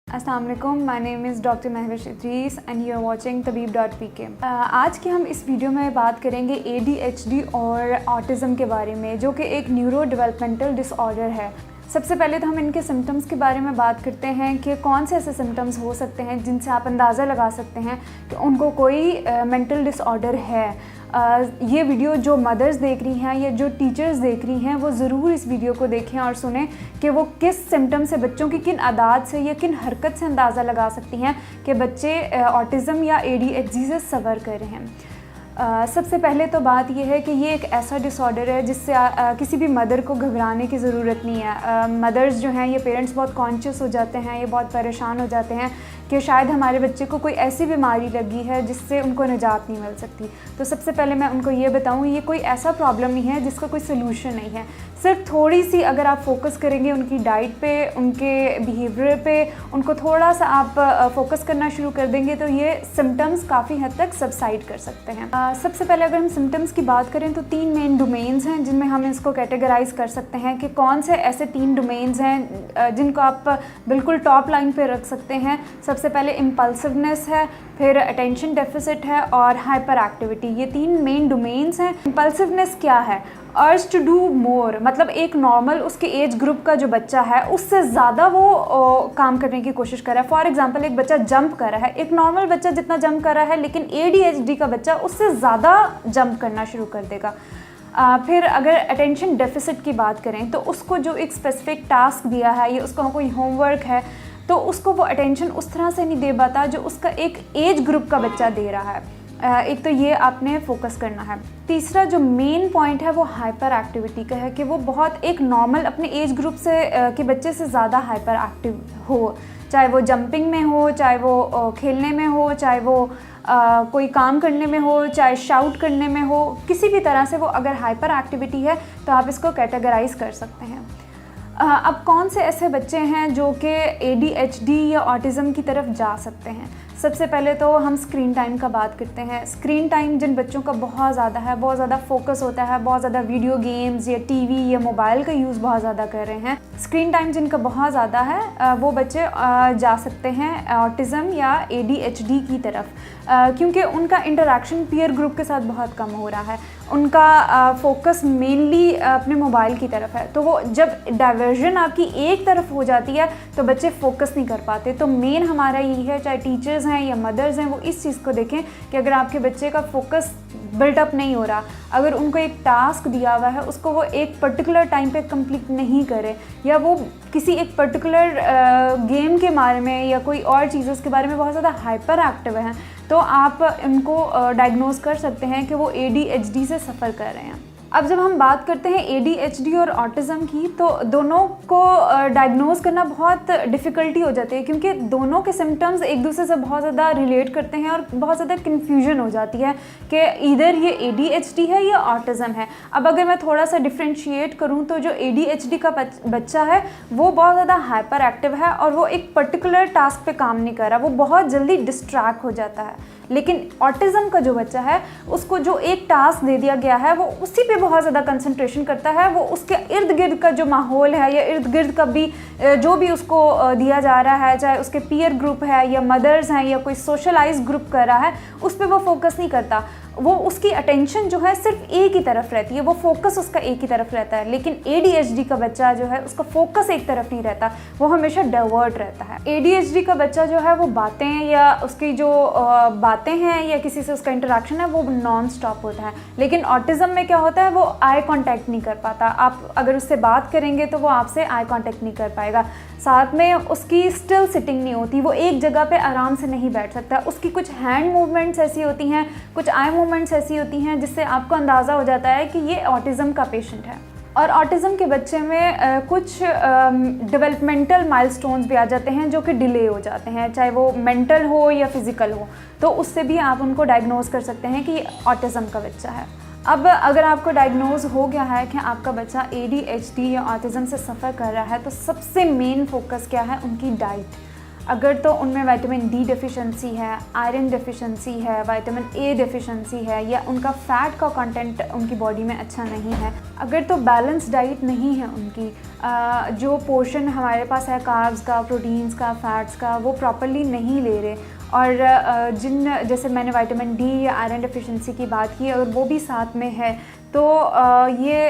अस्सलाम वालेकुम, my name is doctor Mahwish Idrees and you are watching तबीब.pk। आज की हम इस वीडियो में बात करेंगे ADHD और ऑटिज़म के बारे में, जो कि एक न्यूरो डेवलपमेंटल डिसऑर्डर है। सबसे पहले तो हम इनके सिम्टम्स के बारे में बात करते हैं कि कौन से ऐसे सिम्टम्स हो सकते हैं जिनसे आप अंदाज़ा लगा सकते हैं कि उनको कोई मेंटल डिसऑर्डर है। ये वीडियो जो मदर्स देख रही हैं या जो टीचर्स देख रही हैं वो ज़रूर इस वीडियो को देखें और सुनें कि वो किस सिम्टम से, बच्चों की किन आदात से या किन हरकत से अंदाज़ा लगा सकती हैं कि बच्चे ऑटिज़म या ADHD से सफ़र कर रहे हैं। सबसे पहले तो बात यह है कि ये एक ऐसा डिसऑर्डर है जिससे किसी भी मदर को घबराने की ज़रूरत नहीं है। मदर्स जो हैं, ये पेरेंट्स बहुत कॉन्शियस हो जाते हैं, ये बहुत परेशान हो जाते हैं कि शायद हमारे बच्चे को कोई ऐसी बीमारी लगी है जिससे उनको निजात नहीं मिल सकती। तो सबसे पहले मैं उनको ये बताऊँ, ये कोई ऐसा प्रॉब्लम नहीं है जिसका कोई सलूशन नहीं है। सिर्फ थोड़ी सी अगर आप फोकस करेंगे उनकी डाइट पे, उनके बिहेवियर पे, उनको थोड़ा सा आप फोकस करना शुरू कर देंगे तो ये सिम्टम्स काफ़ी हद तक सबसाइड कर सकते हैं। सबसे पहले अगर हम सिम्टम्स की बात करें तो 3 मेन डोमेन्स हैं जिनमें हम इसको कैटेगराइज कर सकते हैं कि कौन से ऐसे 3 डोमेन्स हैं जिनको आप बिल्कुल टॉप लाइन पे रख सकते हैं। सबसे पहले इम्पल्सिवनेस है, फिर अटेंशन डेफिसिट है और हाइपर एक्टिविटी। ये 3 मेन डोमेन्स हैं। इम्पल्सिवनेस क्या है? अर्ज टू डू मोर, मतलब एक नॉर्मल उसके एज ग्रुप का जो बच्चा है उससे ज़्यादा वो काम करने की कोशिश कर रहा है। फॉर एग्जांपल, एक बच्चा जंप कर रहा है, एक नॉर्मल बच्चा जितना जंप कर रहा है, लेकिन ADHD का बच्चा उससे ज़्यादा जंप करना शुरू कर देगा। फिर अगर अटेंशन डेफिसिट की बात करें तो उसको जो एक स्पेसिफिक टास्क दिया है या उसका कोई होमवर्क है तो उसको वो अटेंशन उस तरह से नहीं दे पाता जो उसका एक एज ग्रुप का बच्चा दे रहा है। एक तो ये आपने फोकस करना है। तीसरा जो मेन पॉइंट है वो हाइपर एक्टिविटी का है कि वो बहुत एक नॉर्मल अपने एज ग्रुप से के बच्चे से ज़्यादा हाइपर एक्टिव हो, चाहे वो जंपिंग में हो, चाहे वो खेलने में हो, चाहे वो कोई काम करने में हो, चाहे शाउट करने में हो, किसी भी तरह से वो अगर हाइपर एक्टिविटी है तो आप इसको कैटेगराइज कर सकते हैं। अब कौन से ऐसे बच्चे हैं जो कि ADHD या ऑटिज़म की तरफ जा सकते हैं? सबसे पहले तो हम स्क्रीन टाइम का बात करते हैं। स्क्रीन टाइम जिन बच्चों का बहुत ज़्यादा है, बहुत ज़्यादा फोकस होता है, बहुत ज़्यादा वीडियो गेम्स या TV या मोबाइल का यूज़ बहुत ज़्यादा कर रहे हैं, स्क्रीन टाइम जिनका बहुत ज़्यादा है वो बच्चे जा सकते हैं ऑटिज़म या ADHD की तरफ, क्योंकि उनका इंटरेक्शन पीयर ग्रुप के साथ बहुत कम हो रहा है। उनका फोकस मेनली अपने मोबाइल की तरफ है, तो वो जब डाइवर्जन आपकी एक तरफ हो जाती है तो बच्चे फोकस नहीं कर पाते। तो मेन हमारा यही है, चाहे टीचर्स हैं या मदर्स हैं, वो इस चीज़ को देखें कि अगर आपके बच्चे का फोकस बिल्टअप नहीं हो रहा, अगर उनको एक टास्क दिया हुआ है उसको वो एक पर्टिकुलर टाइम पे कंप्लीट नहीं करे, या वो किसी एक पर्टिकुलर गेम के बारे में या कोई और चीज़ों के बारे में बहुत ज़्यादा हाइपर एक्टिव हैं, तो आप उनको डायग्नोज कर सकते हैं कि वो ADHD से सफ़र कर रहे हैं। अब जब हम बात करते हैं ADHD और ऑटिज़म की, तो दोनों को डायग्नोज करना बहुत डिफ़िकल्टी हो जाती है, क्योंकि दोनों के सिम्टम्स एक दूसरे से बहुत ज़्यादा रिलेट करते हैं और बहुत ज़्यादा कन्फ्यूजन हो जाती है कि इधर ये ADHD है या ऑटिज़म है। अब अगर मैं थोड़ा सा डिफ्रेंशिएट करूँ तो जो ADHD का बच्चा है वो बहुत ज़्यादा हाइपर एक्टिव है और वो एक पर्टिकुलर टास्क पे काम नहीं कर रहा, वो बहुत जल्दी डिस्ट्रैक्ट हो जाता है। लेकिन ऑटिज़म का जो बच्चा है उसको जो एक टास्क दे दिया गया है वो उसी पे बहुत ज़्यादा कंसंट्रेशन करता है। वो उसके इर्द गिर्द का जो माहौल है या इर्द गिर्द का भी जो भी उसको दिया जा रहा है, चाहे उसके पीयर ग्रुप है या मदर्स हैं या कोई सोशलाइज ग्रुप कर रहा है, उस पर वो फोकस नहीं करता। वो उसकी अटेंशन जो है सिर्फ एक ही तरफ रहती है, वो फोकस उसका एक ही तरफ रहता है। लेकिन ADHD का बच्चा जो है उसका फोकस एक तरफ नहीं रहता, वो हमेशा डाइवर्ट रहता है। ADHD का बच्चा जो है वो बातें या उसकी जो बातें हैं या किसी से उसका इंटरेक्शन है वो नॉन स्टॉप होता है। लेकिन ऑटिज़म में क्या होता है, वो आई कांटेक्ट नहीं कर पाता। आप अगर उससे बात करेंगे तो वो आपसे आई कांटेक्ट नहीं कर पाएगा। साथ में उसकी स्टिल सिटिंग नहीं होती, वो एक जगह पे आराम से नहीं बैठ सकता। उसकी कुछ हैंड मूवमेंट्स ऐसी होती हैं, कुछ आई मूवमेंट्स ऐसी होती हैं जिससे आपको अंदाज़ा हो जाता है कि ये ऑटिज़म का पेशेंट है। और ऑटिज़म के बच्चे में कुछ डेवलपमेंटल माइलस्टोन्स भी आ जाते हैं जो कि डिले हो जाते हैं, चाहे वो मेंटल हो या फिज़िकल हो, तो उससे भी आप उनको डायग्नोज कर सकते हैं कि ये ऑटिज़म का बच्चा है। अब अगर आपको डायग्नोज हो गया है कि आपका बच्चा ADHD या ऑटिज़म से सफ़र कर रहा है, तो सबसे मेन फोकस क्या है, उनकी डाइट। अगर तो उनमें विटामिन डी डिफिशेंसी है, आयरन डिफिशेंसी है, विटामिन ए डिफिशेंसी है, या उनका फ़ैट का कंटेंट उनकी बॉडी में अच्छा नहीं है, अगर तो बैलेंस डाइट नहीं है उनकी, जो पोर्शन हमारे पास है कार्ब्स का, प्रोटीन्स का, फैट्स का, वो प्रॉपर्ली नहीं ले रहे, और जैसे मैंने विटामिन डी या आयरन डिफिशेंसी की बात की, अगर वो भी साथ में है तो ये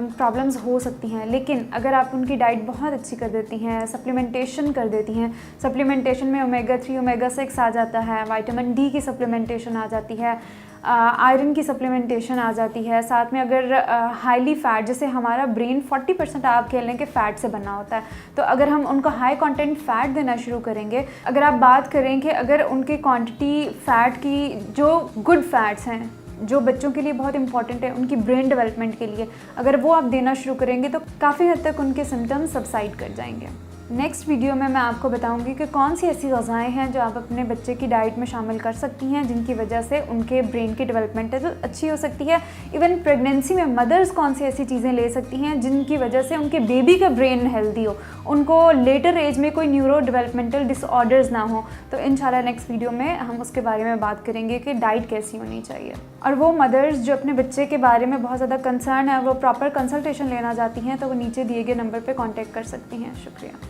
प्रॉब्लम्स हो सकती हैं। लेकिन अगर आप उनकी डाइट बहुत अच्छी कर देती हैं, सप्लीमेंटेशन कर देती हैं, सप्लीमेंटेशन में ओमेगा 3 ओमेगा 6 आ जाता है, विटामिन डी की सप्लीमेंटेशन आ जाती है, आयरन की सप्लीमेंटेशन आ जाती है, साथ में अगर हाईली फ़ैट, जैसे हमारा ब्रेन 40% आप कह लें कि फ़ैट से बना होता है, तो अगर हम उनको हाई कंटेंट फ़ैट देना शुरू करेंगे, अगर आप बात करें कि अगर उनकी क्वांटिटी फ़ैट की, जो गुड फ़ैट्स हैं जो बच्चों के लिए बहुत इंपॉर्टेंट है उनकी ब्रेन डेवलपमेंट के लिए, अगर वो आप देना शुरू करेंगे तो काफ़ी हद तक उनके सिम्टम्स सबसाइड कर जाएंगे। नेक्स्ट वीडियो में मैं आपको बताऊंगी कि कौन सी ऐसी ग़िज़ाएँ हैं जो आप अपने बच्चे की डाइट में शामिल कर सकती हैं जिनकी वजह से उनके ब्रेन की डेवलपमेंट अच्छी हो सकती है। इवन प्रेगनेंसी में मदर्स कौन सी ऐसी चीज़ें ले सकती हैं जिनकी वजह से उनके बेबी का ब्रेन हेल्दी हो, उनको लेटर एज में कोई न्यूरो डेवलपमेंटल डिसऑर्डर्स ना हो। तो इंशाल्लाह नेक्स्ट वीडियो में हम उसके बारे में बात करेंगे कि डाइट कैसी होनी चाहिए। और वो मदर्स जो अपने बच्चे के बारे में बहुत ज़्यादा कंसर्न है, वो प्रॉपर कंसल्टेशन लेना चाहती हैं, तो वो नीचे दिए गए नंबर पर कॉन्टैक्ट कर सकती हैं। शुक्रिया।